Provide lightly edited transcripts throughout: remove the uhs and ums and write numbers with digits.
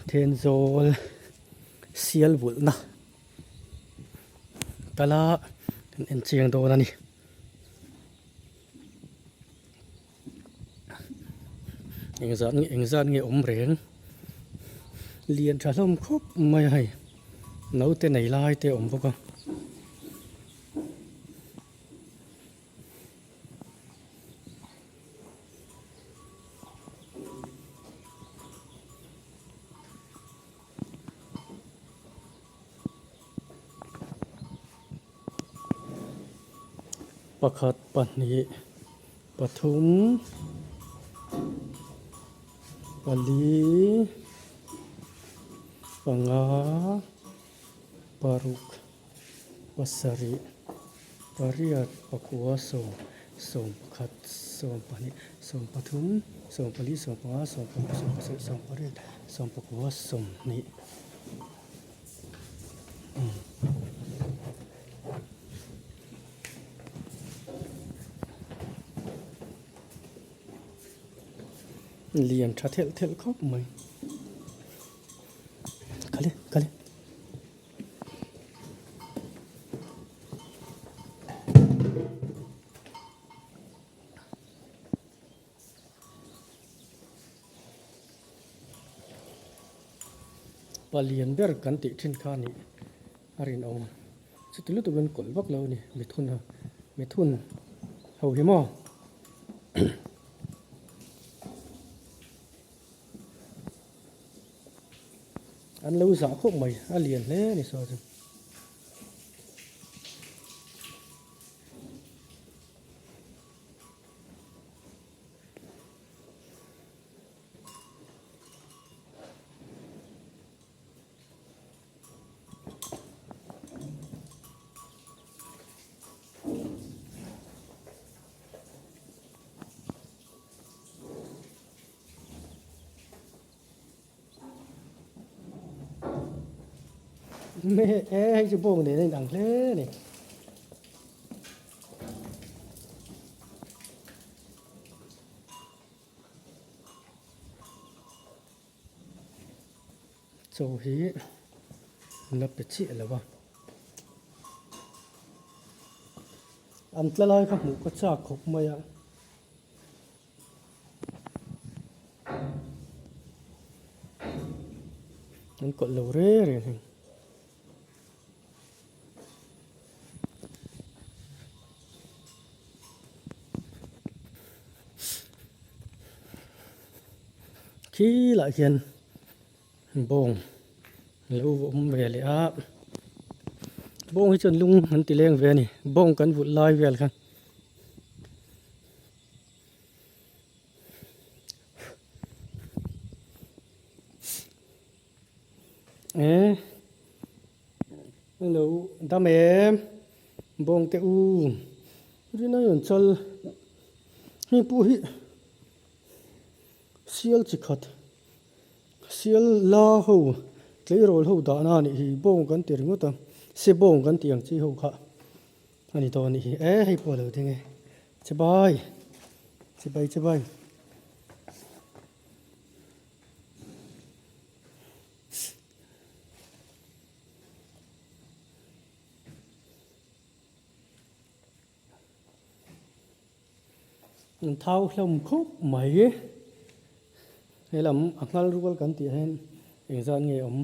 Then zol sial vul na tala en chiang do na ni engzan nge reng liền trả lom khóc mày hay nấu tên này lai tên vô con pakhat pahnih pathum pali panga paruk pasari pariat pakua som pakhat som pahnih som pathum som pali som panga som pasari som pariat som pakua som ni liền trả thel khóc mày kali palian ber kan ti thin kha ni arin om chutilu tu ben kol bak lo ni mithun ho hi mo ăn lâu giả khóc mày ăn liền thế này sao chứ mẹ hay chứ bông để lên đằng thế này châu hí lập để chị là bao ăn tla lai khắp mũ có chả khóc mày ạ nó còn lâu rê rồi khi lại hiện bông lâu về lại áp bông cái chân lung hắn tì lên về này bông cắn vụt lai về là ê lâu ta mẹ bông tê u rồi nó còn chân hi pu hi sial chỉ khát sial la hậu cái rồi hậu đã na thì bông cắn tiền ngót tâm sẽ bông cắn tiền chỉ hậu khá anh to này hay bỏ lỡ thế nghe chơi bay thao lồng khúc mấy hay làm ngal rugal kan ti hen exam nge om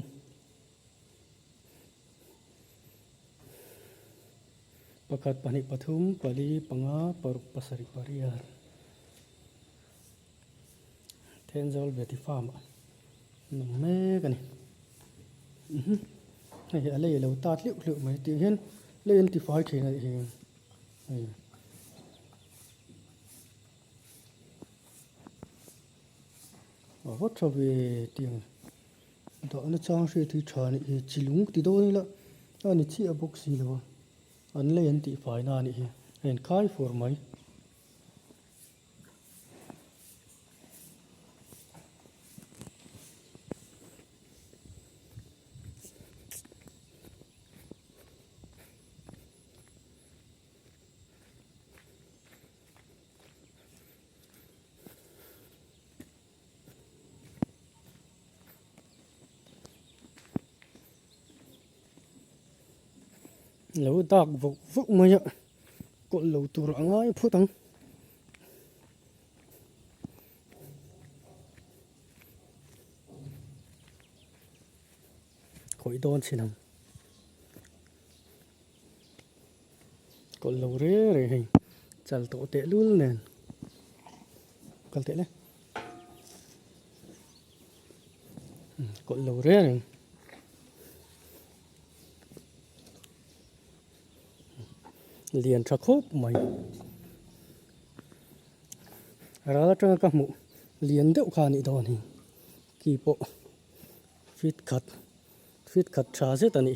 pakat pani pathum pali panga paruk pasari pariar tenzol beti farm nang me kan hay ale lo tat liu mai ti hen len ti fai thina hi vót cho về tiền đó nó trang sử thì trả này chỉ lúng thì đôi là anh chỉ ở bốc xì rồi anh lấy anh tỷ phải na này anh khai for mấy lâu tạc vục vục mà nhá cột lâu tù rõ ngay phút tăng khỏi đòn xin nằm cột lâu rế rồi hình chal tổ tệ luôn nè còn tệ đấy cột lâu rế này liền cho khốp mày ra cho các mụ liền đậu khan đi đòn hình kỳ bộ fit khát trà rất là nị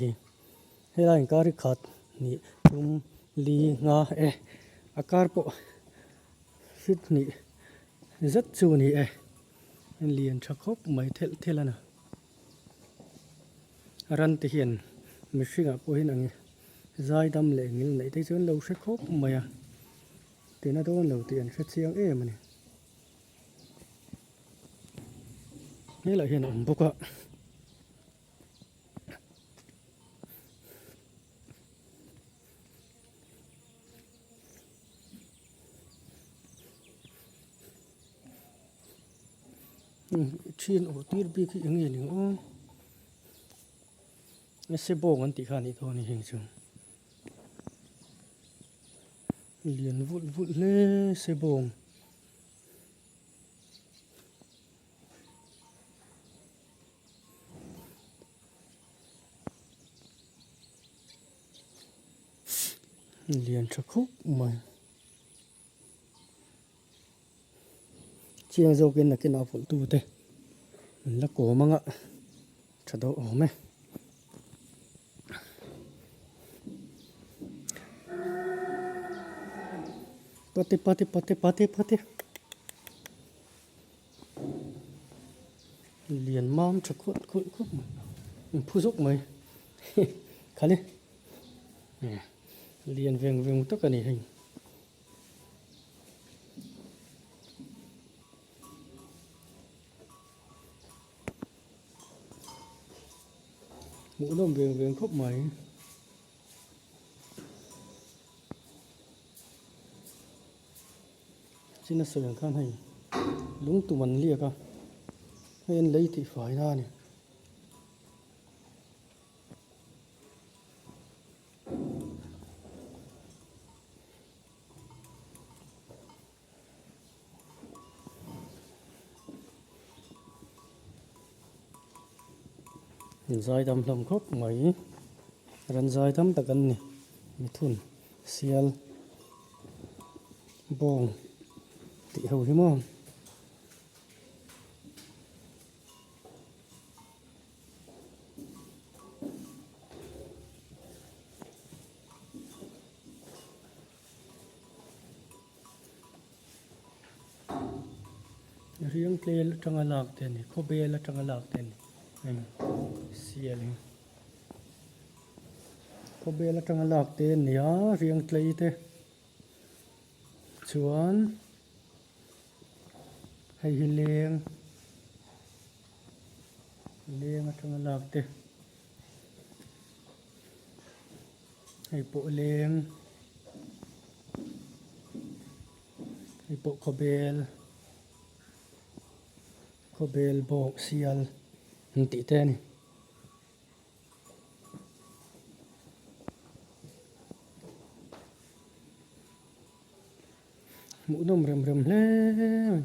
hay là cái khát nị tum li nga akar bộ fit nị rất chu nị liền cho khốp mày thế là nào ran thể hiện mình suy nghĩ của hình ảnh dài đâm lệ nghìn lấy thấy chốn lâu sẽ khốp mày à thì nó đâu lâu tiền sẽ chiang mà nàyนี่แหละเห็นผมพวกก็ชีนโอตีร์บีกี่ยังไงนี่โอ้เสบงกันติขานี่ตัวนี้เห็นจังเลียนวุดเล่เสบงเรียนชักคุกมาเชียงโจกินนักกินเอาฝนตูเตะแล้วโกมังอ่ะชัดเอาออกไหมปฏิเรียนมามชักคุกผู้สุกไหมขันนี่เรียนเวียงtất cả này hình mũ nôm วียงkhóc mày xin nó sửa khăn hình lúng tụi mình liệt à hay anh lấy thì phải ra nè dài đâm lồng khóc mấy rắn dài đâm tạc ăn nè mi thun SIAL bông tị hầu hiếm không riêng play trong lạc tên này kobe là trong lạc tên này SIAL kobe là trong lạc tên này á riêng play thế chuan hay hilen ở trong lạc tên hay bộ lên hay bộ kobe bộ SIAL tị tên này mũ nôm rầm lên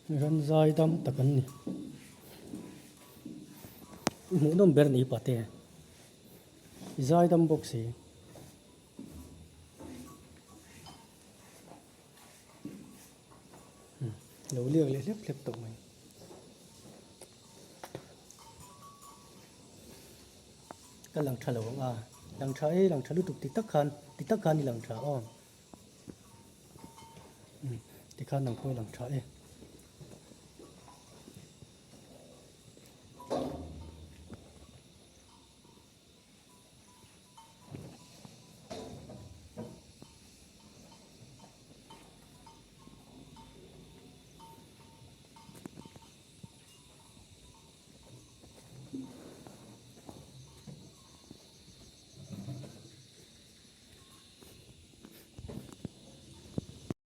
rắn dài đâm tạc ăn này mũ nôm bẹt này bát tè dài đâm bốc xì lâu liều liệp tụng mình cái lăng trà lâu à lăng trà lúc tục tít tắc khan đi lăng trà on tít khan lăng phơi lăng trà